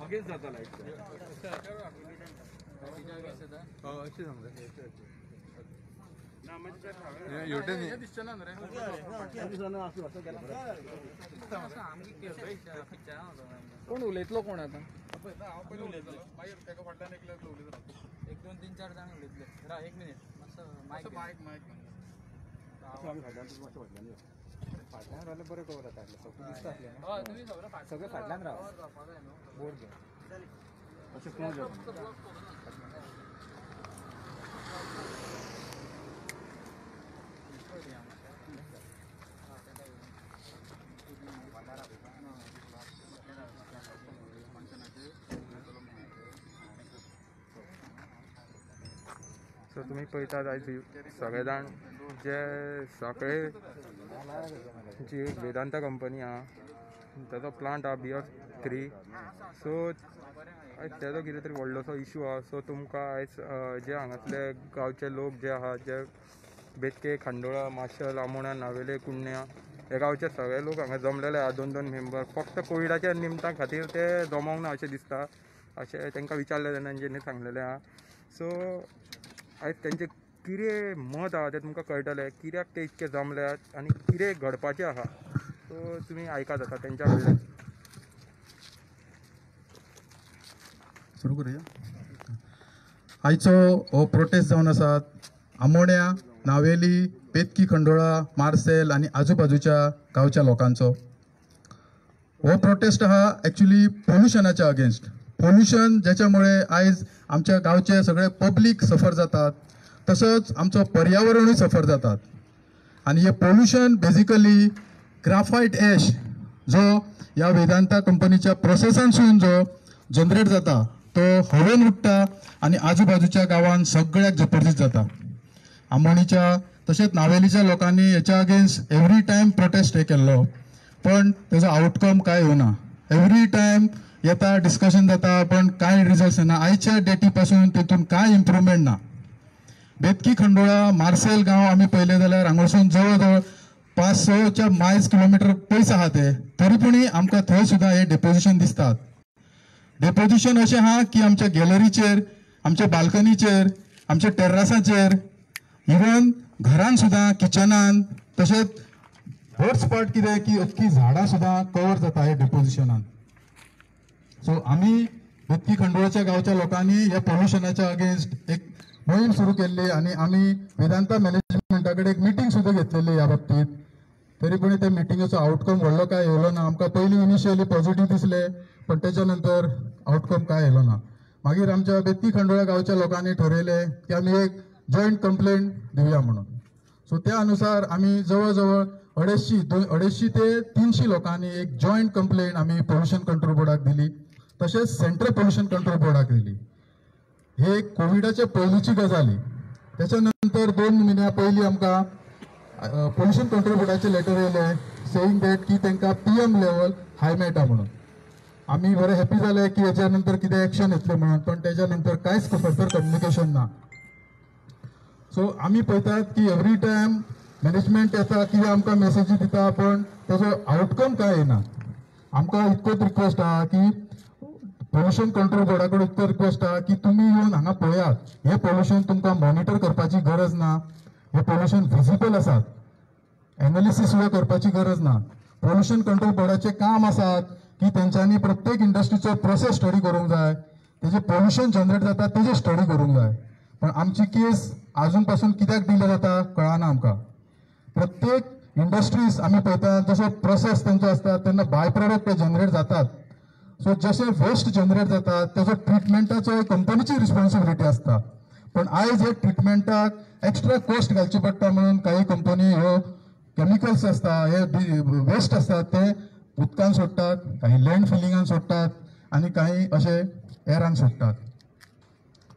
Against जाता लायक कोण उलयतलो कोण आता एक दोन तीन चार जण उलयतले रा एक मिनिट मातसो मायक फाटल्यान रावले बरें कवर जाता दिसता तुम्ही सगळे फाटल्यान राव बोर्ड घे अशें क्लोज सो तुम्ही पळयतात आयज सगळे जाण जे सगळे जी वेदांता कंपनी आहा ताचो प्लांट आहा BF3 सो आयज तेजो कितें तरी व्हडलोसो इशू आहा सो तुमकां आयज जे हांगातले गांवचे लोक जे आहा जे बेतके खांडोळा माशेल आमोणा नावेले कुण्ण्या हे गांवचे सगळे लोक हांगा जमलेले आहा 2-2 मेंबर फक्त कोविडाच्या निमता खातीर ते जमोंक ना अशें दिसता अशें तांकां विचारलें तेन्ना तेंच्यांनी सांगलेलें आहा सो आयज तेंचें कितें मत आहा तें तुमकां कळटलें कित्याक ते इतके जमल्यात आनी कितें घडपाचें आहा सो तुमी आयकात आतां तेंच्या कडल्यान सुरू करूया आयचो हो प्रोटेस्ट जावन आसात आमोण्या नावेली बेतकी खंडोळा मार्सेल आनी आजूबाजूच्या गांवच्या लोकांचो हो प्रोटेस्ट आहा एक्चुअली पोल्युशनाच्या अगेन्स्ट पोल्युशन ज्याच्यामुळे आयज आमच्या गांवचे सगळे पब्लीक सफर जातात तसंच आमचो पर्यावरणूय सफर जातात आणि हे पोल्युशन बेजिकली ग्राफायट एश जो ह्या वेदांता कंपनीच्या प्रोसेसांसून जो जनरेट जाता तो हवेन उडटा आणि आजूबाजूच्या गावांत सगळ्याक जबरदस्त जाता आमोणीच्या तशेंच नावेलीच्या लोकांनी हेच्या अगेन्स्ट एवरी टायम प्रोटेस्ट हे केल्लो पण तेजो आउटकम काय येवना एवरी टायम येता डिस्कशन जाता पण काय रिजल्ट येना आयच्या डेटी पासून तेतून काय इम्प्रुवमेंट ना बेतकी खंडोळा मार्सेल गांव आमी पळयले जाल्यार हांगासून जवळ जवळ 500 मायल्स किलोमिटर पयस आहा ते तरी पूण आमकां थंय सुद्दां हे डेपोजिशन दिसतात डेपोजिशन अशें आहा की आमच्या गॅलरीचेर आमच्या बाल्कनीचेर आमच्या टेर्रासाचेर इवन घरान सुद्दां किचनान तशेंच वर्स्ट पार्ट कितें की अख्खी झाडां सुद्दां कवर जाता हे डेपोजिशनान सो आमी बेतकी खंडोळाच्या गांवच्या लोकांनी ह्या पोल्युशनाच्या अगेन्स्ट एक मोहीम सुरू केल्ली आणि आम्ही वेदांता मॅनेजमेंटा कडेन एक मिटींग सुद्दां घेतलेली ह्या बाबतीत तरी पण त्या मिटिंगेचो आउटकम व्हडलो काय येयलो ना आमकां पयलीं इनिशियली पॉझिटिव्ह दिसले पण त्याच्या नंतर आउटकम काय येयलो ना मागीर आमच्या बेतकी खंडोळा गांवच्या लोकांनी ठरयलें की आमी एक जॉयंट कंप्लेंट दिवया म्हणून सो त्या अनुसार आमी जवळ जवळ 250 ते 300 लोकांनी एक जॉयंट कंप्लेंट आमी पोल्युशन कंट्रोल बोर्डाक दिली तशेंच सेंट्रल पोल्युशन कंट्रोल बोर्डाक दिली हे कोविडाच्या पयलींची गजाली त्याच्या नंतर 2 महिन्या पयलीं आमकां पोल्युशन कंट्रोल बोर्डाचे लेटर येयले सेईंग दॅट की तांकां PM लेवल हाय मेळटा म्हणून आमी बरे हॅपी जाले की हेच्या नंतर कितें एक्शन येतलें म्हणून पण तेच्या नंतर कांयच फर्दर कम्युनिकेशन ना सो आमी पळयतात की एवरी टायम मॅनेजमेंट येता कितें आमकां मेसेजी दिता पण तेजो आउटकम काय येना आमकां इतकोच रिक्वेस्ट आहा की पोल्युशन कंट्रोल बोर्डा कडेन इतको रिक्वेस्ट आहा की तुमी येवन हांगा पळयात हे पोल्युशन तुमकां मॉनिटर करपाची गरज ना हे पोल्युशन विजिबल आसात एनालिसीस सुद्दां करपाची गरज ना पोल्युशन कंट्रोल बोर्डाचे काम आसात की तेंच्यांनी प्रत्येक इंडस्ट्रीचो प्रोसेस स्टडी करूंक जाय तेजे पोल्युशन जनरेट जाता तेजे स्टडी करूंक जाय पण आमची केस अजून पासून कित्याक डिले जाता कळना आमकां प्रत्येक इंडस्ट्रीज आमी पळयतात जसो प्रोसेस तेंचो आसता तेन्ना बाय प्रोडक्ट ते जनरेट जातात सो जसे वेस्ट जनरेट जातात तेजो ट्रिटमेंटाचो कंपनीची रिस्पॉन्सिबिलिटी आसता पण आयज हे ट्रिटमेंटाक एक्स्ट्रा कॉस्ट घालची पडटा म्हणून काही कंपनी ह्यो केमिकल्स आसता हे वेस्ट असतात ते उदकान सोडटात काही लँड फिलिंगान सोडटात आणि काही असे एरान सोडटात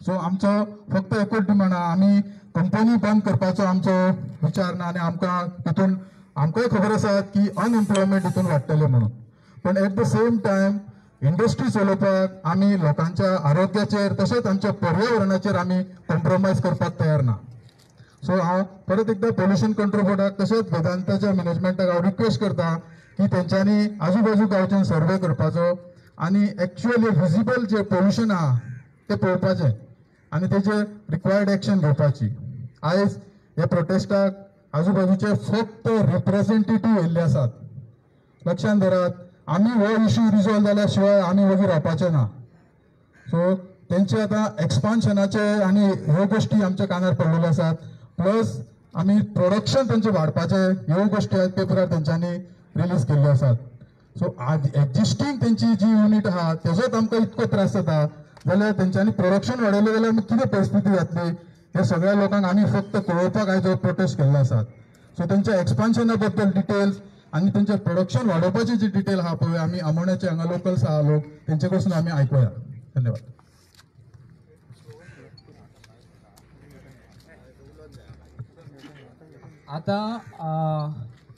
सो आमचो फक्त एकूच डिमांड आहा आमी कंपनी बंद करपाचो आमचो विचार ना आनी आमकां तितून आमकांय खबर आसा की अनएम्प्लॉयमेंट हितून वाडटलें म्हणून पण at the same time industry चलोवपाक आमी लोकांच्या आरोग्याचेर तशेंच आमच्या पर्यावरणाचेर आमी कॉम्प्रोमायज करपाक तयार ना सो हांव परत एकदा पोल्युशन कंट्रोल बोर्डाक तशेंच वेदांताच्या मॅनेजमेंटाक हांव रिक्वेस्ट करता की तेंच्यांनी आजूबाजू गांवच्यान सर्वे करपाचो आणि ॲक्च्युअली विजिबल जे पोल्युशन आहा ते पळोवपाचें आनी तेजेर रिक्वायर्ड एक्शन घेवपाची. आयज ह्या प्रोटेस्टाक आजूबाजूचे फक्त रिप्रेझेंटेटिव्ह येयल्ले आसात. लक्षांत धरात, आमी हो इश्यू रिजॉल्व जाल्या शिवाय आमी वगीर रावपाचे ना. सो तेंचे आतां एक्सपान्शनाचे आनी ह्यो गोश्टी आमच्या कानार पडलेल्यो आसात. प्लस आमी प्रोडक्शन तेंचें वाडपाचे ह्यो गोश्टी आयज पेपरार तेंच्यांनी रिलीज केल्ल्यो आसात. सो एक्झिस्टींग तेंची जी युनीट आहा तेजोच आमकां इतको त्रास जाता जाल्यार तेंच्यांनी प्रोडक्शन वाडयलें जाल्यार कितें परिस्थिती जातली हे सगळ्या लोकांक आमी फक्त कळोवपाक आयज हो प्रोटेस्ट केल्लो आसात. सो तेंच्या एक्सपान्शना बद्दल डिटेल्स आनी तेंचें प्रोडक्शन वाडोवपाची जी डिटेल आहा पळय आमी आमोण्याचे हांगा लोकल्स आहा लोक तेंचे कडसून आमी आयकुया. धन्यवाद. आता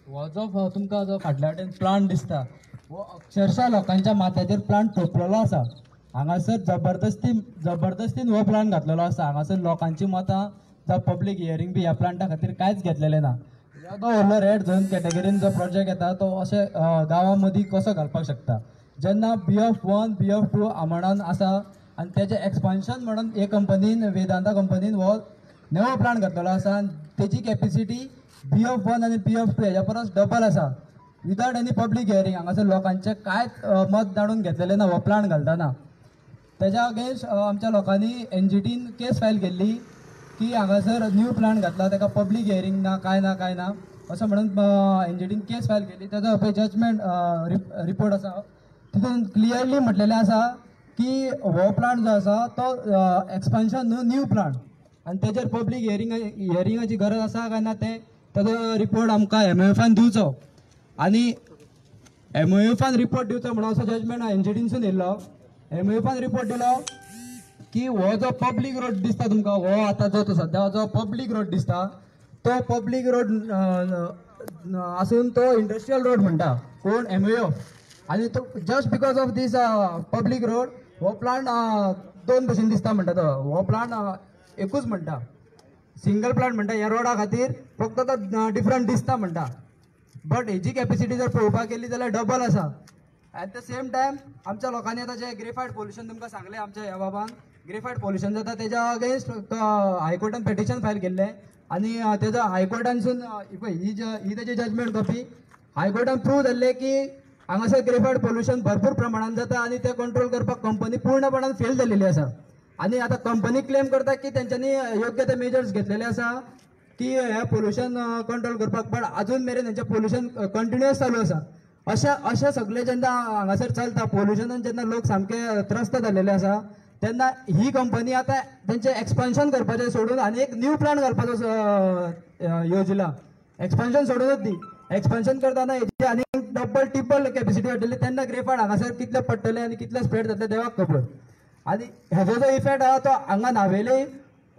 हो जो तुमकां जो फाटल्या वाटेन प्लांट दिसता हो अक्षरशः लोकांच्या माथ्याचेर प्लांट थोपलेलो आसा. हांगासर जबरदस्तीन हो प्लांट घातलेलो आसा. हांगासर लोकांची मतां जावं पब्लीक हियरींग बी ह्या प्लांटा खातीर कांयच घेतलेलें ना. तो व्हडलो रेड झोन कॅटेगरीन जो प्रोजेक्ट येता तो अशे गांवां मदीं कसो घालपाक शकता जेन्ना BF1 BF2 आमोणान आसा आनी तेजें एक्सपान्शन म्हणून हे कंपनीन वेदांता कंपनीन हो नवो प्लांट घातलेलो आसा आनी तेजी कॅपेसिटी BF1 आनी BF2 हेज्या परस डबल आसा. विदाउट एनी पब्लीक हियरींग हांगासर लोकांचें कांयच मत जाणून घेतलेलें ना हो प्लांट घालतना. तेज्या अगेन्स्ट आमच्या लोकांनी NGTन केस फायल केल्ली की हांगासर न्यू प्लांट घातला ताका पब्लीक हियरींग ना काय ना असं म्हणून NGTन केस फायल केली. तेजो पळय जजमेंट रिपोर्ट आसा तितून क्लियरली म्हटलेलें आसा की हो प्लांट जो आसा तो एक्सपान्शन न्हू न्यू प्लांट आनी तेजेर पब्लीक हियरिंगाची गरज आसा काय ना ते तेजो रिपोर्ट आमकां MOFन दिवचो आनी MOFन रिपोर्ट दिवचो म्हणून असो जजमेंट NGTनसून येयल्लो. MOFन रिपोर्ट दिलो की हो जो पब्लीक रोड दिसता तुमकां हो आतां जो सद्या जो पब्लीक रोड दिसता तो पब्लीक रोड आसून तो इंडस्ट्रियल रोड म्हणटा कोण MOF आनी तो just because of this public road हो प्लांट दोन भशेन दिसता म्हणटा. तो हो प्लांट एकूच म्हणटा सिंगल प्लांट म्हणटा ह्या रोडा खातीर फक्त तो डिफरंट दिसता म्हणटा. बट हेजी कॅपेसिटी जर पळोवपाक गेली जाल्यार डबल आसा. ॲट द सेम टायम आमच्या लोकांनी आतां जे ग्रेफायड पोल्युशन तुमकां सांगलें आमच्या ह्या बाबान ग्रेफायड पोल्युशन जाता तेज्या अगेन्स्ट हायकोर्टान पेटिशन फायल केल्लें आनी तेजो हायकोर्टानसून ही तेजी जजमेंट कॉपी हायकोर्टान प्रूव जाल्लें की हांगासर ग्रेफायड पोल्युशन भरपूर प्रमाणात जाता आनी ते कंट्रोल करपाक कंपनी पूर्णपणान फेल जाल्लेली आसा. आनी आतां कंपनी क्लेम करता की तेंच्यांनी योग्य ते मेजर्स घेतलेले आसा की हे पोल्युशन कंट्रोल करपाक बट अजून मेरेन हेंचें पोल्युशन कंटिन्युअस चालू आसा. अशें सगळें जेन्ना हांगासर चलता पोल्युशनान जेन्ना लोक सामके त्रस्त जाल्लेले आसा तेन्ना ही कंपनी आतां तेंचें एक्सपान्शन करपाचें सोडून आनी एक न्यू प्लांट घालपाचो योजिला. एक्सपान्शन सोडूनच दी एक्सपान्शन करतना हेची आनी डबल टिबल कॅपेसिटी वाडटली तेन्ना ग्रेफायड हांगासर कितले पडटले आनी कितले स्प्रेड जातले देवाक खबर. आनी हेजो जो इफेक्ट आहा तो हांगा नावेली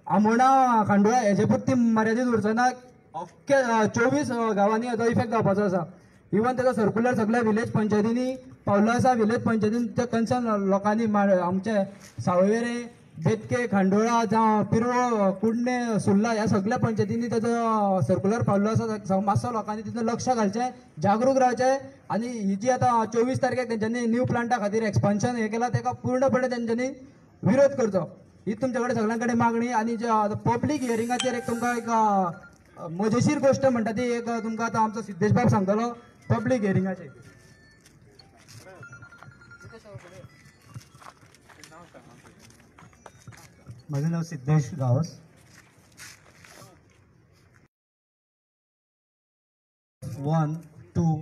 आमोणा खांडोळा हेजे पुरती मर्यादीत उरचो ना. अख्खे 24 गांवांनी हेजो इफेक्ट जावपाचो आसा. इवन तेजो सर्क्युलर सगळ्या विलेज पंचायतींनी पावलो आसा. विलेज पंचायतीन त्या कन्सर्न लोकांनी आमचे सावयवेरे बेतके खांडोळा जावं पिरवो कुडणे सुर्ला ह्या सगळ्या पंचायतींनी तेजो सर्क्युलर पावलो आसा. मातसो लोकांनी तितून लक्ष घालचें जागरूक रावचें आनी ही जी आतां 24 तारखेक तेंच्यांनी न्यू प्लांटा खातीर एक्सपान्शन हें केलां तेका पूर्णपणे तेंच्यांनी विरोध करचो ही तुमचे कडेन सगळ्यां कडेन मागणी. आनी जे पब्लीक हियरिंगाचेर एक तुमकां एक मजेशीर गोश्ट म्हणटा ती एक तुमकां आतां आमचो सिद्धेश बाब सांगतलो पब्लीक हियरिंगाचेर. माझं नाव सिद्धेश गावस. 1, 2,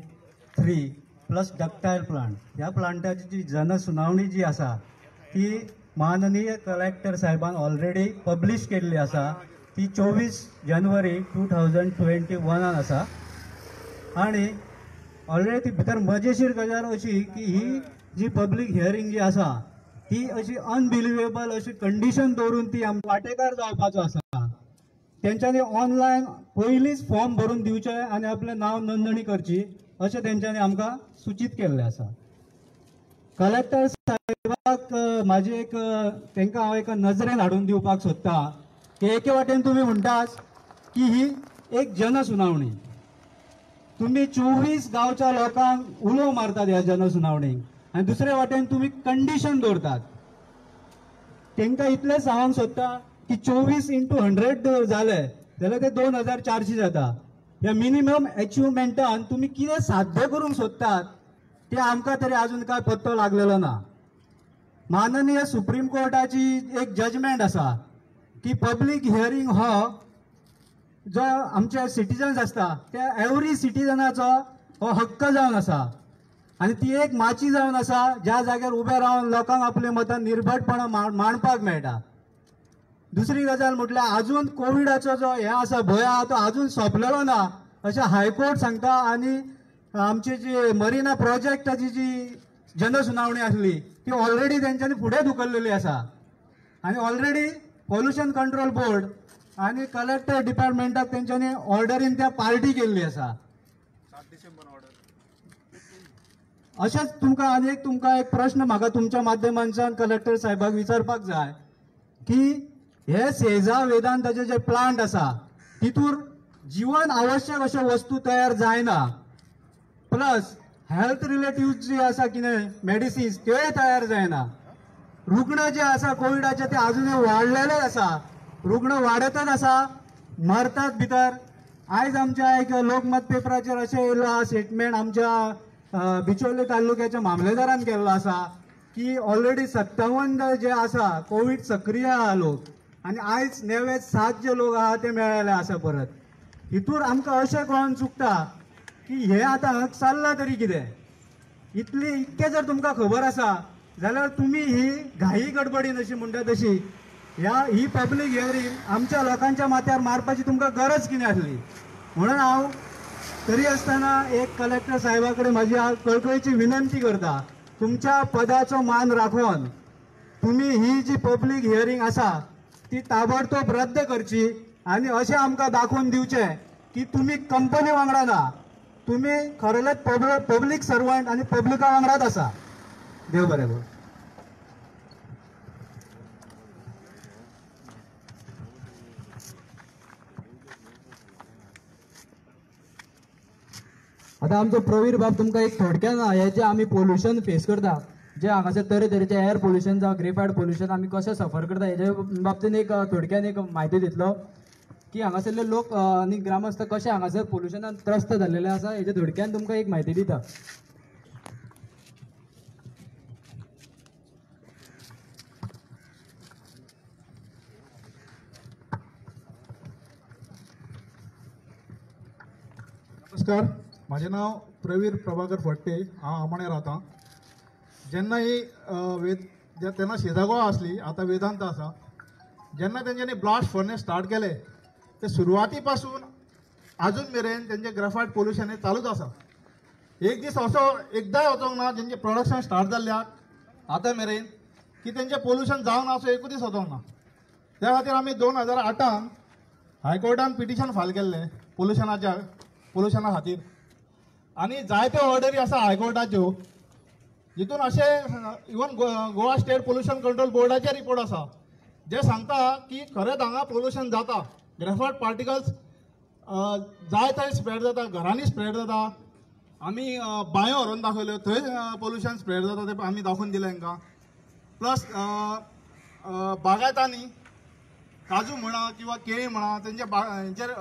3 प्लस डक्टायल प्लांट ह्या प्लांटाची जी जनसुनावणी जी आसा ती माननीय कलेक्टर साहेबान ऑलरेडी पब्लीश केल्ली आसा. ती 24 जानेवारी 2021 आसा आनी ऑलरेडी ती भितर मजेशीर गजाल अशी की ही जी पब्लीक हियरिंग जी आसा ती अशी अनबिलिवेबल अशी कंडिशन दवरून ती वांटेकार जावपाचो आसा. तेंच्यांनी ऑनलायन पयलींच फॉर्म भरून दिवचे आनी आपलें नांव नोंदणी करची अशें तेंच्यांनी आमकां सूचित केल्लें आसा. कलेक्टर साहेबाक म्हाजी एक तांकां हांव एका नजरेन हाडून दिवपाक सोदता की एके वाटेन तुमी म्हणटात की ही एक जनसुनावणी तुमी 24 गांवच्या लोकांक उलो मारतात ह्या जनसुनावणीक आनी दुसरे वाटेन तुमी कंडिशन दवरतात. तांकां इतलें सांगूंक सोदता की 24/100 जाले जाल्यार ते 2400 जाता. ह्या मिनिमम अचिवमेंटान तुमी कितें साध्य करूंक सोदतात ते आमकां तरी अजून काय पत्तो लागलेलो ना. माननीय सुप्रीम कोर्टाची एक जजमेंट आसा की पब्लीक हियरींग हो जो आमचे सिटीजन्स असता त्या एवरी सिटीजनाचो हो हक्क जावन आसा आनी ती एक माची जावन आसा ज्या जाग्यार उबे रावन लोकांक आपले मतां निर्भटपणां मांडपाक मेळटा. दुसरी गजाल म्हटल्यार अजून कोविडाचो जो हे आसा भंय आहा तो अजून सोंपलेलो ना अशें हायकोर्ट सांगता. आनी आमची जी मरिना प्रोजेक्टाची जी जनसुनावणी आसली ती ऑलरेडी तेंच्यांनी फुडें धुकल्लेली आसा. आनी ऑलरेडी पोल्युशन कंट्रोल बोर्ड आनी कलेक्टर डिपार्टमेंटाक तेंच्यांनी ऑर्डरीन त्या पार्टी केल्ली आसा. अशेंच तुमकां एक प्रश्न म्हाका तुमच्या माध्यमांच्यान कलेक्टर साहेबाक विचारपाक जाय की हे सेजा वेदांताचे जे प्लांट आसा तितूर जीवन आवश्यक अशो वस्तू तयार जायना, प्लस हेल्थ रिलेटिव्ह जे आसा कितें मेडिसिन्स त्योय तयार जायना. रुग्ण जे आसा कोविडाचे ते अजूनय वाडलेले आसा, रुग्ण वाडतच आसा, मरतात भितर. आयज आमच्या एक लोकमत पेपराचेर अशें येयला स्टेटमेंट आमच्या बिचोले तालुक्याच्या मामलेदारान केल्लो आसा की ऑलरेडी 57 जे आसा कोविड सक्रिय आहा लोक आनी आयज नेवे 7 जे लोक आहा ते मेळ्ळेले आसा परत. हितूर आमकां अशें कळोन चुकता की हे आतां चल्लां तरी कितें. इतकें जर तुमकां खबर आसा जाल्यार तुमी ही घाई गडबडीन अशी म्हणटा तशी ही पब्लीक हियरींग आमच्या लोकांच्या माथ्यार मारपाची तुमकां गरज कितें आसली. म्हणून हांव तरी आसतना एक कलेक्टर साहेबा कडेन म्हाजी कळकळीची विनंती करता, तुमच्या पदाचो मान राखून तुम्ही ही जी पब्लीक हियरींग आसा ती ताबडतोब रद्द करची आनी अशें आमकां दाखोवन दिवचें की तुमी कंपनी वांगडा ना, तुमी खरेलेच पब्लीक सर्वंट आनी पब्लिका वांगडाच आसा. देव बरें करूं. आता आमचो प्रवीर बाब तुमकां एक थोडक्यान हे जे आमी पोल्युशन फेस करता, जे हांगासर तरेतरेचे एअर पोल्युशन जावं ग्रेफायड पोल्युशन आमी कशें सफर करता हेजे बाबतींत एक थोडक्यान एक म्हायती दितलो की हांगासरले लोक आनी ग्रामस्थ कशे हांगासर पोल्युशनान त्रस्त जाल्लेले आसा हेजे थोडक्यान तुमकां एक म्हायती दिता. नमस्कार, माझे नाव प्रवीर प्रभाकर फडते, हांव आमोण्या रावतां. जेन्ना ही तेन्ना शेजागोळा आसली, आतां वेदांत आसा. जेन्ना तेंच्यांनी ब्लास्ट फर्नेस स्टार्ट केले ते सुरवाती पासून अजून मेरेन तेंचे ग्रेफायड पोल्युशन हे चालूच आसा. एक दीस असो एकदांय वचोंक ना जेंचे प्रोडक्शन स्टार्ट जाल्ल्याक आतां मेरेन की तेंचें पोल्युशन जावंक ना असो एकूच दीस वचोंक ना. त्या खातीर आमी 2008 हायकोर्टान पिटिशन फायल केल्लें पोल्युशना खातीर आनी जायत्यो ऑर्डरी आसा हायकोर्टाच्यो जितून अशें even Goa state pollution control बोर्डाचे रिपोर्ट आसा जे सांगता की खरेंच हांगा पोल्युशन जाता, ग्रेफायड पार्टिकल्स जाय थंय स्प्रेड जाता, घरांनी स्प्रेड जाता. आमी बांयो व्हरून दाखयल्यो थंय पोल्युशन स्प्रेड जाता ते आमी दाखोवन दिलें तांकां. प्लस बागायतांनी काजू म्हणा किंवा केळी म्हणा तेंचेर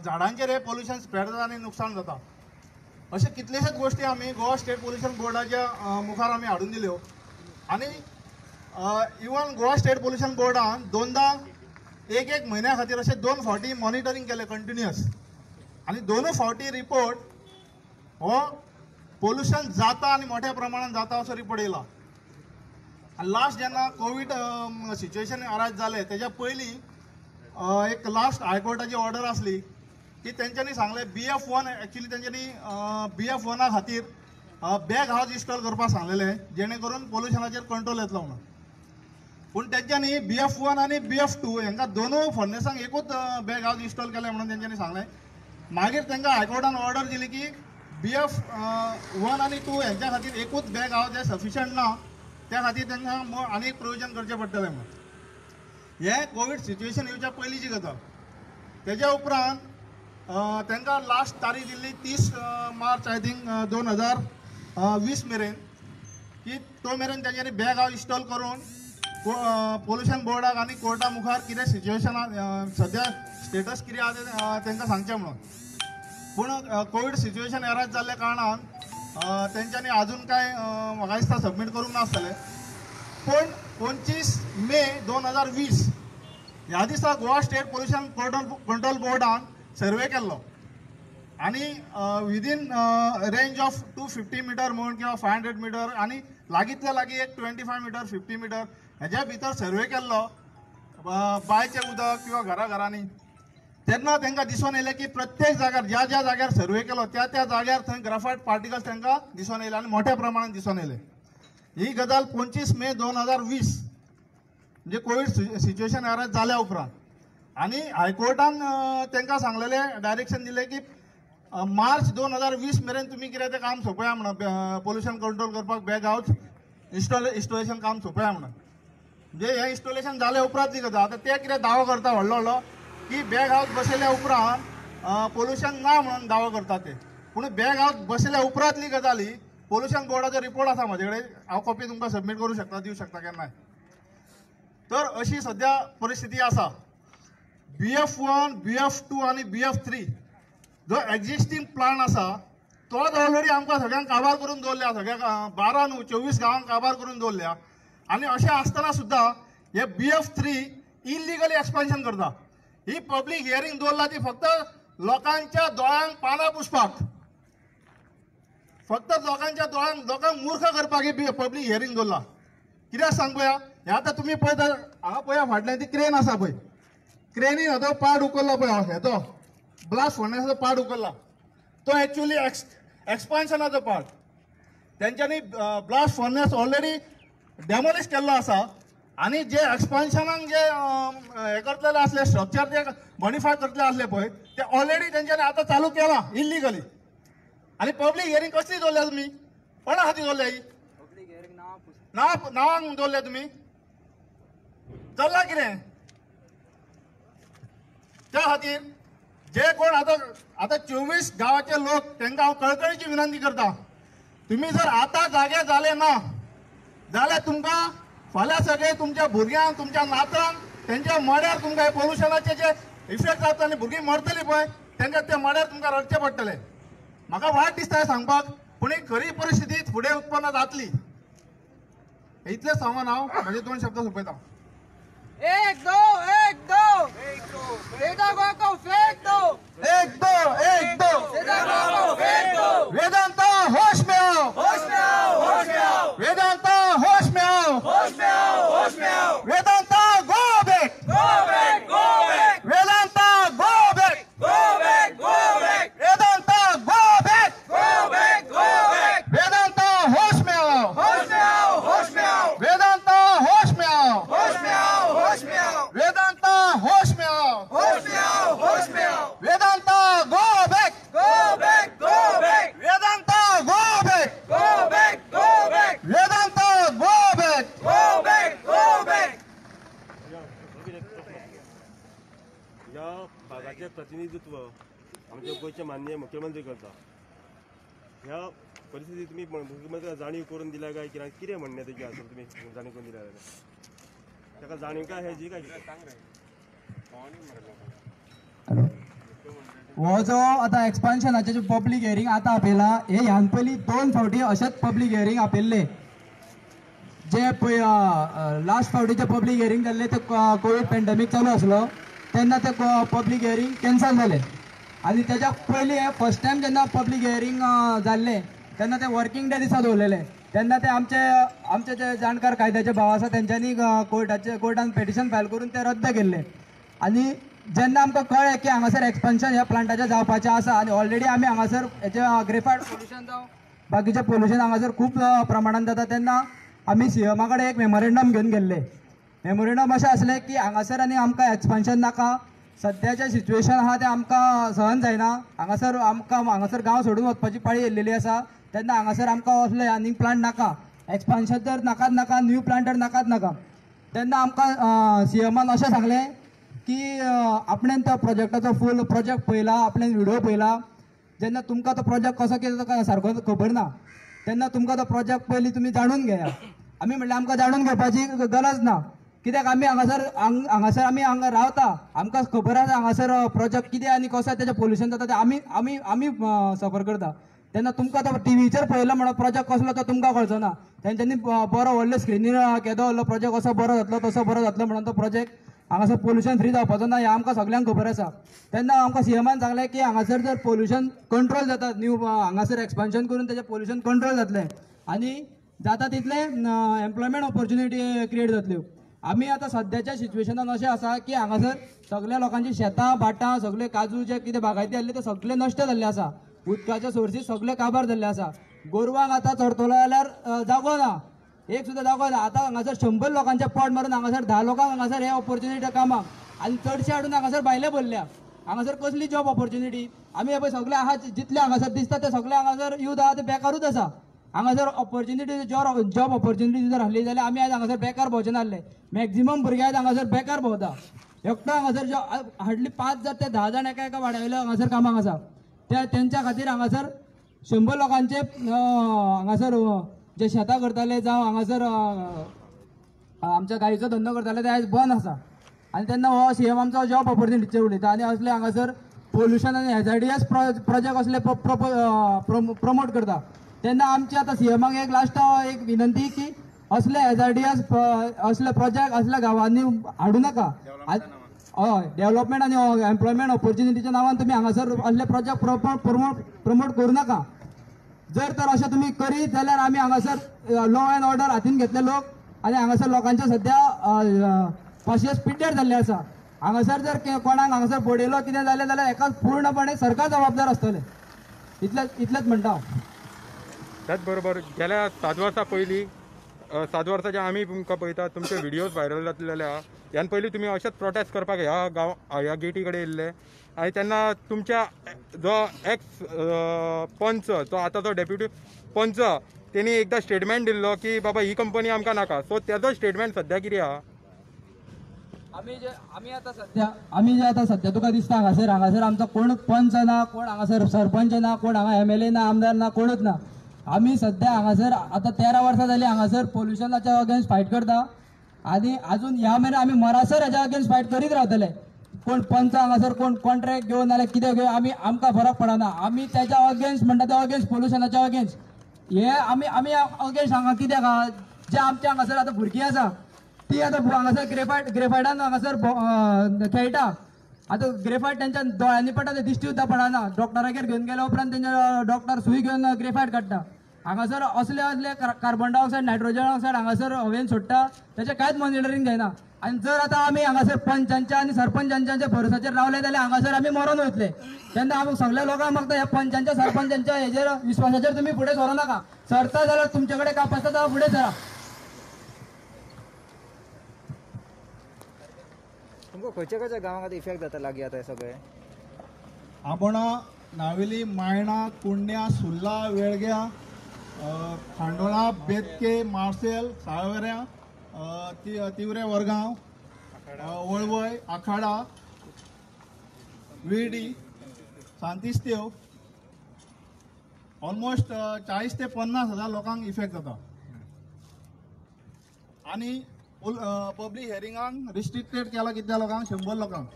झाडांचेर हे पोल्युशन स्प्रेड जाता आनी नुकसाण जाता. अशे कितलेशेच गोश्टी आमी गोवा स्टेट पोल्युशन बोर्डाच्या मुखार आमी हाडून दिल्यो. आनी इवन गोवा स्टेट पोल्युशन बोर्डान 2दा एक म्हयन्या खातीर अशे 2 फावटी मॉनिटरींग केलें कंटिन्युअस आनी 2 फावटी रिपोर्ट हो पोल्युशन जाता आनी मोठ्या प्रमाणात जाता असो रिपोर्ट येयला. आनी लास्ट जेन्ना कोवीड सिच्युएशन अरायज जालें तेज्या पयलीं एक लास्ट हायकोर्टाची ऑर्डर आसली की तेंच्यांनी सांगलें BF1 एक्चुअली तेंच्यांनी BF1 खातीर बॅग हावज इन्स्टॉल करपाक सांगलेलें जेणे करून पोल्युशनाचेर कंट्रोल येतलो म्हणून. पूण तेंच्यांनी BF1 आनी BF2 हांकां दोनूय फर्नेसांक एकूच बॅग हावज इन्स्टॉल केलें म्हणून तेंच्यांनी सांगलें. मागीर तांकां हायकोर्टान ऑर्डर दिली की BF1 आनी 2 हांच्या खातीर एकूच बॅग हावज हें सफिशंट ना, त्या खातीर तांकां आनी एक प्रोविजन करचें पडटलें म्हणून. हें कोवीड सिच्युएशन येवच्या पयलींची गजाल. तेज्या उपरांत तांकां लास्ट तारीख दिल्ली 30 मार्च आय थिंक 2020 मेरेन की तो मेरेन तेंच्यांनी बॅग हाऊस इन्स्टॉल करून पोल्युशन बोर्डाक आनी कोर्टा मुखार कितें सिच्युएशन सद्या स्टेटस कितें आहा तें तांकां सांगचें म्हणून. पूण कोवीड सिच्युएशन एराज जाल्ल्या कारणान तेंच्यांनी आजून काय म्हाका दिसता सबमीट करूंक नासतलें. पूण 25 मे 2020 ह्या दिसा गोवा स्टेट पोल्युशन कंट्रोल बोर्डान सर्वे केल्लो आनी विदीन रेंज ऑफ 250 मिटर म्हण किंवा 500 मिटर आनी लागींतल्या लागीं एक 25 मिटर 50 मिटर हेज्या भितर सर्वे केल्लो बांयचें उदक किंवा घरांनी. तेन्ना तांकां दिसून येयलें की प्रत्येक जाग्यार ज्या ज्या जाग्यार सर्वे केलो त्या जाग्यार थंय ग्राफायट पार्टिकल्स तांकां दिसून येयले आनी मोठ्या प्रमाणात दिसून येयले. ही गजाल 25 मे 2020 म्हणजे कोवीड सिच्युएशन एराज जाल्या उपरांत. आनी हायकोर्टान तांकां सांगलेलें डायरेक्शन दिलें की मार्च 2020 मेरेन तुमी कितें तें काम सोंपया म्हणून पोल्युशन कंट्रोल करपाक बॅग हाऊस इन्स्टॉलेशन काम सोंपया म्हणून. म्हणजे हें इन्स्टॉलेशन जाल्या उपरांतली गजाल. आतां ते कितें दावो करता व्हडलो की बॅग हाऊस बसयल्या उपरांत पोल्युशन ना म्हणून दावो करता ते. पूण बॅग हाऊस बसयल्या उपरांतली गजाल ही पोल्युशन बोर्डाचो रिपोर्ट आसा म्हाजे कडेन. हांव कॉपी तुमकां सबमीट करूं शकता दिवं शकता केन्नाय. तर अशी सद्या परिस्थिती आसा. BF1 BF2 आनी BF3 जो एक्झिस्टींग प्लान आसा तोच ऑलरेडी आमकां सगळ्यांक काबार करून दवरल्या. सगळ्या 12 न्हू 24 गांवांक काबार करून दवरल्या. आनी अशें आसतना सुद्दां हे BF3 इल्लिगली एक्सपान्शन करता. ही पब्लीक हियरींग दवरला ती फक्त लोकांच्या दोळ्यांक पानां पुसपाक, फक्त लोकांक मूर्ख करपाक ही पब्लीक हियरींग दवरला. कित्याक सांग पळया, हे आतां तुमी पळयता हांगा पळया फाटल्यान ती क्रेन आसा पळय, क्रेनीन हाचो पार्ट उखल्ला पळय, हेचो ब्लास्ट फर्नेसाचो पार्ट उखल्ला. तो एक्चुअली एक्सपान्शनाचो पार्ट. तेंच्यांनी ब्लास्ट फर्नेस ऑलरेडी डेमोलिश केल्लो आसा आनी जे एक्सपान्शनाक जे हे करतले आसले स्ट्रक्चर जे मॉडिफाय करतले आसले पळय ते ऑलरेडी तेंच्यांनी आतां चालू केला इल्लिगली. आनी पब्लीक हियरींग कसली दवरल्या तुमी? कोणा खातीर दवरल्या ही? नांवांक दवरल्या तुमी? चल्ला कितें त्या खातीर? जे कोण आतां 24 गांवाचे लोक तांकां हांव कळकळीची विनंती करता, तुमी जर आतां जागे जाले ना जाल्यार तुमकां फाल्यां सगळे तुमच्या भुरग्यांक तुमच्या नातरांक तेंच्या मड्यार तुमकां हे पोल्युशनाचे जे इफेक्ट जाता आनी भुरगीं मरतलीं पळय तेंकां त्या मड्यार तुमकां रडचें पडटलें. म्हाका वायट दिसता सांगपाक, पूण ही खरी परिस्थिती फुडें उत्पन्न जातली. इतलें सांगून हांव म्हाजे 2 शब्द सोंपयता. एक दो वेदांता को फेंक दो वेदांता होश में आओ वेदांता होश में आओ Vedanta go back Vedanta go back Vedanta go back Vedanta होश में आओ वेदांता होश में आओ वेदांता होश में आओ Vedanta go back Vedanta go back. ह्या भागाचे प्रतिनिधित्व आमचे गोंयचे माननीय मुख्यमंत्री करता. ह्या परिस्थिती तुम्ही मुख्यमंत्र्याक जाणीव करून दिल्या काय कितें म्हणणें तेजें आसा तुमी जाणीव करून दिल्या ताका जाणीव काय हेजी काय हो जो आतां एक्सपान्शनाचे जे पब्लीक हियरींग आतां आपयला हे ह्यान पयलीं 2 फावटी अशेंच पब्लीक हियरींग आपयल्ले. जे पळय लास्ट फावटी जे पब्लीक हियरींग जाल्ले ते कोवीड पॅन्डेमीक चालू आसलो तेन्ना ते पब्लीक हियरींग कॅन्सल जाले. आनी तेच्या पयलीं हे फर्स्ट टायम जेन्ना पब्लीक हियरींग जाल्ले तेन्ना ते वर्कींग डे दिसा दवरलेले. तेन्ना ते आमचे जे जाणकार कायद्याचे भाव आसा तेंच्यांनी कोर्टान पेटिशन फायल करून ते रद्द केल्ले. आनी जेन्ना आमकां कळ्ळें की हांगासर एक्सपान्शन ह्या प्लांटाचें जावपाचें आसा आनी ऑलरेडी आमी हांगासर हेचें ग्रेफायट पोल्युशन जावं बाकीचें पोल्युशन हांगासर खूब प्रमाणान जाता तेन्ना आमी CMA कडेन एक मेमोरेंडम घेवन गेल्ले. मेमोरेंडम अशें आसलें की हांगासर आनी आमकां एक्सपान्शन नाका, सद्याचें सिच्युएशन आहा तें आमकां सहन जायना. हांगासर गांव सोडून वचपाची पाळी येयल्लेली आसा तेन्ना हांगासर आमकां असले आनीक प्लांट नाका. एक्सपान्शन तर नाका, न्यू प्लांट तर नाका. तेन्ना आमकां CMAन अशें सांगलें की आपणें तो प्रोजेक्टाचो फूल प्रोजेक्ट पळयला, आपणें व्हिडिओ पळयला. जेन्ना तुमकां तो प्रोजेक्ट कसो कितें तो सारको खबर ना तेन्ना तुमकां तो प्रोजेक्ट पयलीं तुमी जाणून घेया. आमी म्हणलें आमकां जाणून घेवपाची गरज ना, कित्याक आमी हांगासर आमी हांगा रावता, आमकां खबर आसा हांगासर प्रोजेक्ट कितें आनी कसो तेजें पोल्युशन जाता तें आमी सफर करता. तेन्ना तुमकां तो टीव्हीचेर पळयलो म्हणून प्रोजेक्ट कसलो तो तुमकां कळचो ना. तेंच्यांनी बरो व्हडले स्क्रिनीर केदो व्हडलो प्रोजेक्ट असो बरो जातलो तसो बरो जातलो म्हणून तो प्रोजेक्ट हांगासर पोल्युशन फ्री जावपाचो ना हें आमकां सगळ्यांक खबर आसा. तेन्ना आमकां सीएमान सांगलें की हांगासर जर पोल्युशन कंट्रोल जाता, न्यू हांगासर एक्सपान्शन करून तेजें पोल्युशन कंट्रोल जातलें आनी जाता तितले एम्प्लॉयमेंट ऑपॉर्च्युनिटी क्रिएट जातल्यो. आमी आतां सद्याच्या सिच्युएशनान अशें आसा की हांगासर सगळ्या लोकांची शेतां भाटां सगळे काजू जे कितें बागायती आसले ते सगळे नश्ट जाल्ले आसा. उदकाचे सोर्सीस सगळे काबार जाल्ले आसा. गोरवांक आतां चरतलो जाल्यार जागो ना, एक सुद्दां जागो ना. आतां हांगासर 100 लोकांचे पोट मारून हांगासर 10 लोकांक हांगासर हे ऑपॉर्च्युनिटी कामाक आनी चडशे हाडून हांगासर भायले भरल्या. हांगासर कसली जॉब ऑपॉर्च्युनिटी? आमी हे पळय सगळे आहा जितले हांगासर दिसता ते सगळे हांगासर यूथ आहा ते बेकारूच आसा. हांगासर ऑपॉर्च्युनिटी जॉब ऑपॉर्च्युनिटी जर आहली जाल्यार आमी आयज हांगासर बेकार भोंवचे नासले. मॅक्झिमम भुरगे आयज हांगासर बेकार भोंवता. एकटो हांगासर हार्डली 5 जर ते 10 जाण एका वाड्यावयले हांगासर कामाक आसा. तेंच्या खातीर हांगासर 100 लोकांचे हांगासर जे शेतां करताले जावं हांगासर आमच्या गायीचो धंदो करताले ते आयज बंद आसा. आनी तेन्ना हो सीएम आमचो जॉब ऑपॉर्च्युनिटीचेर उलयता आनी असले हांगासर पोल्युशन आनी हेझार्डियस प्रोजेक्ट असले प्रमोट करता. तेन्ना आमची आतां सीएमाक एक लास्ट एक विनंती की असले हेझार्डियस असले प्रोजेक्ट असल्या गांवांनी हाडू नाका. हय, डेव्हलपमेंट आनी एम्प्लॉयमेंट ऑपॉर्च्युनिटीच्या नांवान तुमी हांगासर असले प्रोजेक्ट प्रमोट करूं नाका. जर तर अशें तुमी करीत जाल्यार आमी हांगासर लॉ अँड ऑर्डर हातीन घेतले लोक आनी हांगासर लोकांचे सद्या पाशयेस पिड्ड्यार जाल्ले आसा. हांगासर जर कोणाक हांगासर फोडयलो कितें जालें जाल्यार हेका पूर्णपणे सरकार जबाबदार आसतले. इतलेंच म्हणटा हांव. त्याच बरोबर गेल्या 7 वर्सां पयलीं 7 वर्सांचे आमी तुमकां पळयतात तुमचे व्हिडियोज व्हायरल जाल्ले आहा. ह्या पयलीं तुमी अशेंच प्रोटेस्ट करपाक ह्या गेटी कडेन येयल्ले आनी तेन्ना तुमच्या जो एक्स पंच जो आतांचो डेप्युटी पंच तेणी एकदां स्टेटमेंट दिल्लो की बाबा ही कंपनी आमकां नाका. सो तेजो स्टेटमेंट सद्या कितें आहा? आमी जे आतां सद्या तुका दिसता हांगासर आमचो कोण पंच ना, कोण हांगासर सरपंच ना, कोण हांगा MLA ना, आमदार ना, कोणूच ना. आमी सद्या हांगासर आतां 13 वर्सां जालीं हांगासर पोल्युशनाच्या अगेन्स्ट फायट करता आनी आजून ह्या मेरेन आमी मरासर हेच्या अगेन्स्ट फायट करीत रावतले. कोण पंच हांगासर कोण कॉन्ट्रॅक्ट घेवन नाल्यार कितें घेवन आमकां फरक पडना. आमी तेच्या अगेन्स्ट म्हणटा त्या अगेन्स्ट पोल्युशनाच्या अगेन्स्ट हे आमी अगेन्स्ट हांगा कित्याक आहा? जे आमचे हांगासर आतां भुरगीं आसा ती आतां हांगासर ग्रेफायडान हांगासर खेळटा. आतां ग्रेफायड तेंच्या दोळ्यांनी पडटा ते दिश्टी सुद्दां पडना. डॉक्टरागेर घेवन गेल्या उपरांत तेंच्या डॉक्टर सुई घेवन ग्रेफायड काडटा. हांगासर असले कार्बन डायऑक्सायड नायट्रोजन ऑक्सायड हांगासर हवेन सोडटा तेचें कांयच मॉनिटरींग जायना. आनी जर आतां आमी हांगासर पंचांच्या आनी सरपंचांच्या भरोसाचेर रावले जाल्यार हांगासर आमी मरोन वयतले. तेन्ना आमी सगळ्या लोकांक मागता ह्या पंचांच्या सरपंचांच्या हेजेर विश्वासाचेर तुमी फुडें सरो नाका. सरता जाल्यार तुमचे कडेन कापासता जाल्यार फुडें सरा. तुमकां खंयच्या खंयच्या गांवांत इफेक्ट जाता लागीं आतां हे सगळे? आबोणा, नावेली, मायणा, कुंड्या, सुर्ला, वेळग्या, खांडोळा, बेतके, मार्सेल, साळवेऱ्या, तिवरे, वरगांव, वळवय, आखाडा, विर्डी, सांतिस्तेव ऑलमोस्ट 40 ते 50 हजार लोकांक इफेक्ट जाता. आनी पब्लीक हियरिंगांक रिस्ट्रिक्टेड केला कितल्या लोकांक? 100 लोकांक.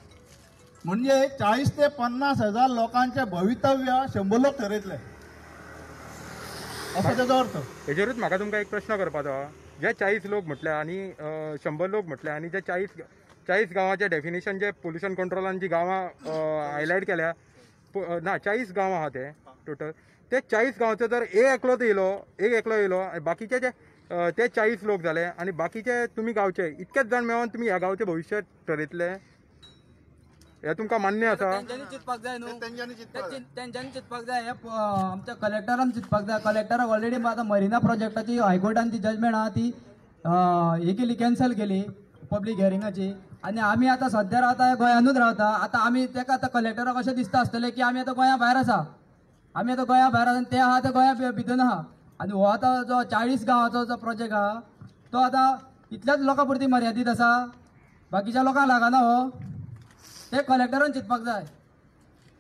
म्हणजे 40 ते 50 हजार लोकांचे भवितव्य 100 लोक ठरयतले असो तेजो अर्थ. हेजेरूच म्हाका तुमकां एक प्रश्न करपाचो. जे 40 लोक म्हटल्या आनी 100 लोक म्हटल्या आनी जे 40 गांवांचे डेफिनेशन जे पोल्युशन कंट्रोलान जी गांवां हायलायट केल्या ना 40 गांव आहा ते टोटल ते 40 गांवांचो जर एक एकलो येयलो बाकीचे जे ते 40 लोक जाले आनी बाकीचे तुमी गांवचे इतकेच जाण मेळोन तुमी ह्या गांवचे भविश्य ठरयतले हे तुमकां मान्य आसा? तेंच्यांनी चिंतपाक जाय न्हू. तेंच्यांनी चिंतपाक जाय. हे आमच्या कलेक्टरान चिंतपाक जाय. कलेक्टराक ऑलरेडी आतां मरिना प्रोजेक्टाची हायकोर्टान ती जजमेंट आहा ती हे केली, कॅन्सल केली पब्लीक हियरिंगाची. आनी आमी आतां सद्या रावता गोंयानूच रावता. आतां आमी तेका आतां कलेक्टराक अशें दिसता आसतलें की आमी आतां गोंया भायर आसा. आमी आतां गोंया भायर आसा ते आहा ते गोंया भितर आहा. आनी हो आतां जो 40 गांवांचो जो प्रोजेक्ट आहा तो आतां इतल्याच लोकां पुरती मर्यादीत आसा, बाकीच्या लोकांक लागना. हो ते कलेक्टरान चिंतपाक जाय.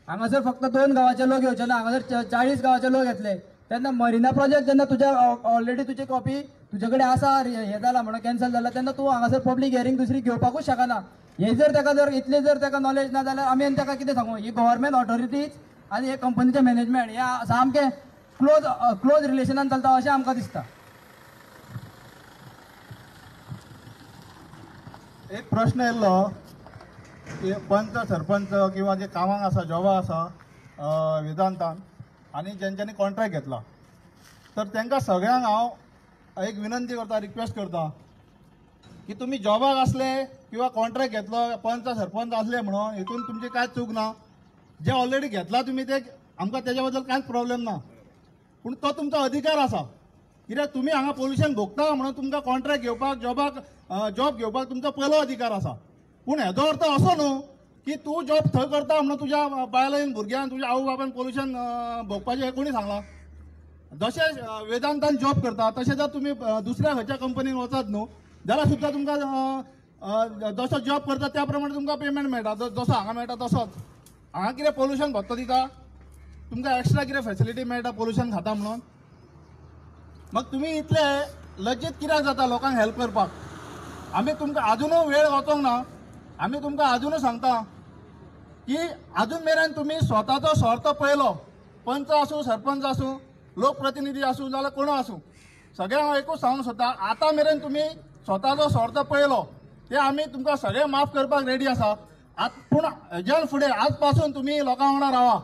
हांगासर फक्त 2 गांवाचे लोक येवचे ना, हांगासर 40 गांवाचे लोक येतले. तेन्ना मरिना प्रोजेक्ट जेन्ना तुज्या ऑलरेडी तुजी कॉपी तुजे कडेन आसा हे जाला म्हणून कॅन्सल जाला तेन्ना तूं हांगासर पब्लीक हियरींग दुसरी घेवपाकूच शकना. हे जर ताका जर इतले जर ताका नॉलेज ना जाल्यार आमी ताका कितें सांगू. ही गव्हर्मेंट ऑथॉरिटीज आनी हे कंपनीचे मॅनेजमेंट हे सामके क्लोज रिलेशनान चलता अशें आमकां दिसता. एक प्रश्न येयल्लो की पंच सरपंच किंवा जे कामाक आसा जॉबाक आसा वेदांतान आनी जेंच्यांनी कॉन्ट्रॅक्ट घेतला तर तांकां सगळ्यांक हांव एक विनंती करता रिक्वेस्ट करता की तुमी जॉबाक असले किंवा कॉन्ट्रॅक्ट घेतलो पंच सरपंच असले म्हणून हितून तुमची कांयच चूक ना. जे ऑलरेडी घेतला तुमी ते आमकां तेज्या बद्दल कांयच प्रॉब्लेम ना. पूण तो तुमचो अधिकार आसा कित्याक तुमी हांगा पोल्युशन भोगता म्हणून तुमकां कॉन्ट्रॅक्ट घेवपाक जॉब घेवपाक तुमचो पयलो अधिकार आसा. पूण हेजो अर्थ असो न्हू की तूं जॉब थंय करता म्हणून तुज्या बायलांनी भुरग्यांक तुज्या आवय बापायन पोल्युशन भोगपाचें हें कोणी सांगलां. जशें वेदांतान जॉब करता तशें जर तुमी दुसऱ्या खंयच्या कंपनीन वचत न्हू जाल्यार सुद्दां तुमकां जसो जॉब करता त्या प्रमाणे तुमकां पेमेंट मेळटा. जसो हांगा मेळटा तसोच. हांगा कितें पोल्युशन भोगता दिता तुमकां एक्स्ट्रा कितें फॅसिलिटी मेळटा पोल्युशन खाता म्हणून. मग तुमी इतले लज्जीत कित्याक जाता लोकांक हेल्प करपाक. आमी तुमकां आजुनूय वेळ वचोंक ना. आमी तुमकां आजुनूय सांगता की आजून मेरेन तुमी स्वताचो स्वार्थ पळयलो. पंच आसूं सरपंच आसूं लोकप्रतिनिधी आसूं जाल्यार कोण आसूं सगळ्यांक हांव एकूच सांगूंक सोदता आतां मेरेन तुमी स्वताचो स्वार्थ पळयलो ते आमी तुमकां सगळे माफ करपाक रेडी आसा. पूण हेज्यान फुडें आज पासून तुमी लोकां वांगडा रावा.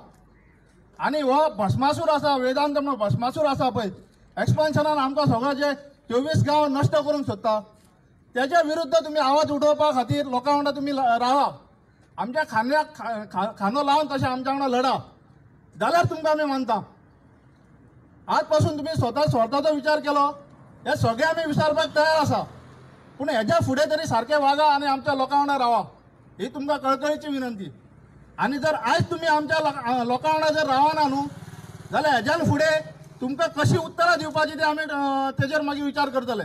आनी हो भस्मासूर आसा वेदांत म्हणून भस्मासूर आसा पळय एक्सपान्शनान आमकां सगळो जे 24 गांव नश्ट करूंक सोदता तेज्या विरुद्ध तुमी आवाज उठोवपा खातीर लोकां वांगडा तुमी रावा. आमच्या खांद्याक खांदो लावन तशें आमच्या वांगडा लढा जाल्यार तुमकां आमी मानता. आज पासून तुमी स्वता स्वार्थाचो विचार केलो हे सगळे आमी विचारपाक तयार आसा. पूण हेज्या फुडें तरी सारकें वागा आनी आमच्या लोकां वांगडा रावा ही तुमकां कळकळीची विनंती. आनी जर आयज तुमी आमच्या लोकां वांगडा जर रावना न्हू जाल्यार हेज्यान फुडें तुमकां कशी उत्तरां दिवपाची ती आमी तेजेर मागीर विचार करतले.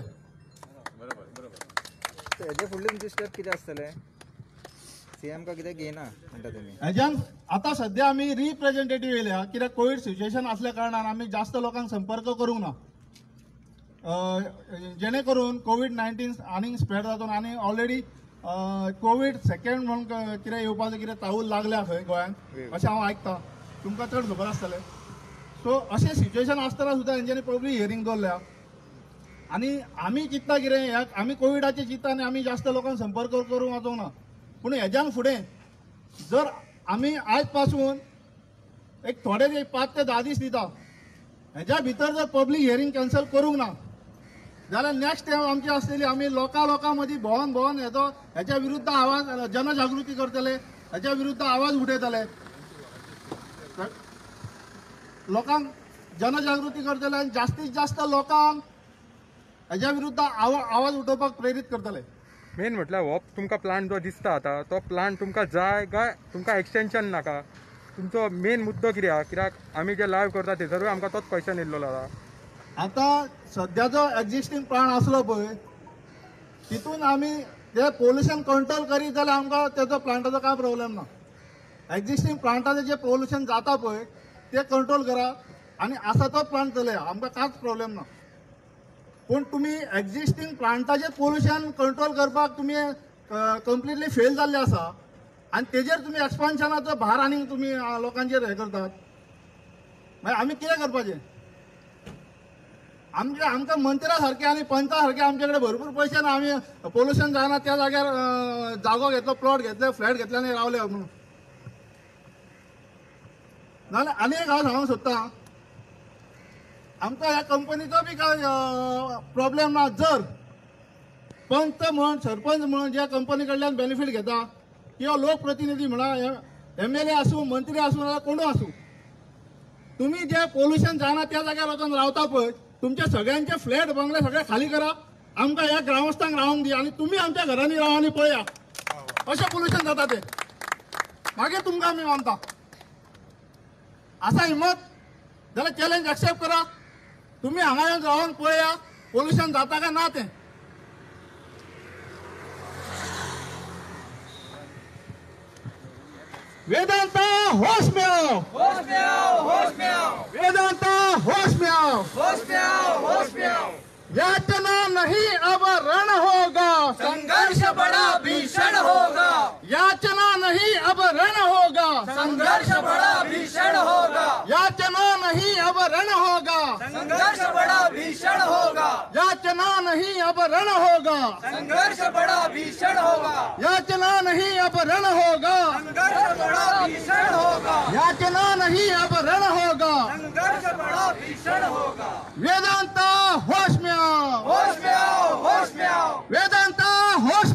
हेजे फुडले तुमचे स्टेप कितें आसतले सीएम का कितें घेयना म्हणटा तुमी. हेज्यान आतां सध्या आमी रिप्रेझेंटेटीव येयल्या कित्याक कोवीड सिच्युएशन असल्या कारणान आमी जास्त लोकांक संपर्क करूंक ना. जेणे करून कोविड-19 आनीक स्प्रेड जातून आनी ऑलरेडी कोविड सेकंड म्हणून कितें येवपाचो कितें तावूल लागल्या खंय गोंयांत अशें हांव आयकतां. तुमकां चड खबर आसतलें. सो अशें सिच्युएशन आसतना सुद्दां हेंच्यांनी पब्लीक हियरींग दवरल्या. आनी आमी चिंतता कितें आमी कोविडाचें चिंतता आनी आमी जास्त लोकांक संपर्क करूंक वचोंक ना. पूण हेज्यान फुडें जर आमी आयज पासून एक थोडे 5 ते 10 दीस दिता हेज्या भितर जर पब्लीक हियरींग कॅन्सल करूंक ना जाल्यार नेक्स्ट टायम आमची आसलेली आमी लोकां मदीं भोंवन हेच्या विरुद्ध आवाज जनजागृती करतले हेच्या विरुद्ध आवाज उठयतले. लोकांक जनजागृती करतले आनी जास्तीत जास्त लोकांक हेच्या विरुद्ध आवाज उठोवपाक प्रेरीत करतले. मेन म्हटल्यार हो तुमकां प्लांट जो दिसता आतां तो प्लांट तुमकां जाय काय तुमकां एक्सटेंशन नाका तुमचो मेन मुद्दो कितें आहा. कित्याक आमी जे लायव्ह करता थंयसरूय आमकां तोच क्वेश्चन येयल्लो आसा. आतां सद्याचो एक्झिस्टींग प्लांट आसलो पळय तितून आमी ते पोल्युशन कंट्रोल करीत जाल्यार आमकां तेजो प्लांटाचो कांय प्रॉब्लेम ना. एक्झिस्टींग प्लांटाचें जे पोल्युशन जाता पळय ते कंट्रोल करा आनी आसा तो प्लांट चलया आमकां कांयच प्रॉब्लेम ना. पूण तुमी एक्झिस्टींग प्लांटाचें पोल्युशन कंट्रोल करपाक तुमी कंप्लिटली फेल जाल्ले आसा आनी तेजेर तुमी एक्सपान्शनाचो भार आनीक तुमी लोकांचेर हें करतात मागीर आमी कितें करपाचें. आमकां मंत्र्या सारके आनी पंचा सारके आमचे कडेन भरपूर पयशे ना आमी पोल्युशन जायना त्या जाग्यार जागो घेतलो प्लॉट घेतले फ्लॅट घेतले आनी रावले म्हणून. नाल्यार आनी एक हांव सांगूंक सोदतां आमकां ह्या कंपनीचो बी कांय प्रॉब्लेम ना. जर पंच म्हण सरपंच म्हणून ज्या कंपनी कडल्यान बेनिफीट घेता किंवा लोकप्रतिनिधी म्हणा MLA आसूं मंत्री आसूं नाल्यार कोणूय आसूं तुमी जे पोल्युशन जायना त्या जाग्यार वचून रावता पळय तुमचे सगळ्यांचे फ्लॅट बंगले सगळे खाली करा आमकां ह्या ग्रामस्थांक रावंक दी आनी तुमी आमच्या घरांनी रावा आनी पळया कशें पोल्युशन जाता तें मागीर तुमकां आमी मानता. आसा हिम्मत जाल्यार चॅलेंज एक्सेप्ट करा. तुमी हांगा येवन रावन पळया पोल्युशन जाता काय ना तें. वेदांता होश में आओ, होश में आओ, होश में आओ, वेदांता होश में आओ, होश में आओ, होश में आओ। याचना नहीं अब रण होगा, संघर्ष बड़ा भीषण होगा, याचना नहीं अब रण होगा, संघर्ष बड़ा भीषण होगा, याचना नहीं अब रण होगा, संघर्ष बड़ा भीषण होगा, याचना नहीं अब रण होगा, संघर्ष बड़ा भीषण होगा, याचना नहीं अब रण होगा, संघर्ष बड़ा भीषण होगा, याचना नहीं अब रण होगा, संघर्ष बड़ा भीषण होगा। वेदांता होश में आओ, होश में आओ, होश में आओ, वेदांता होश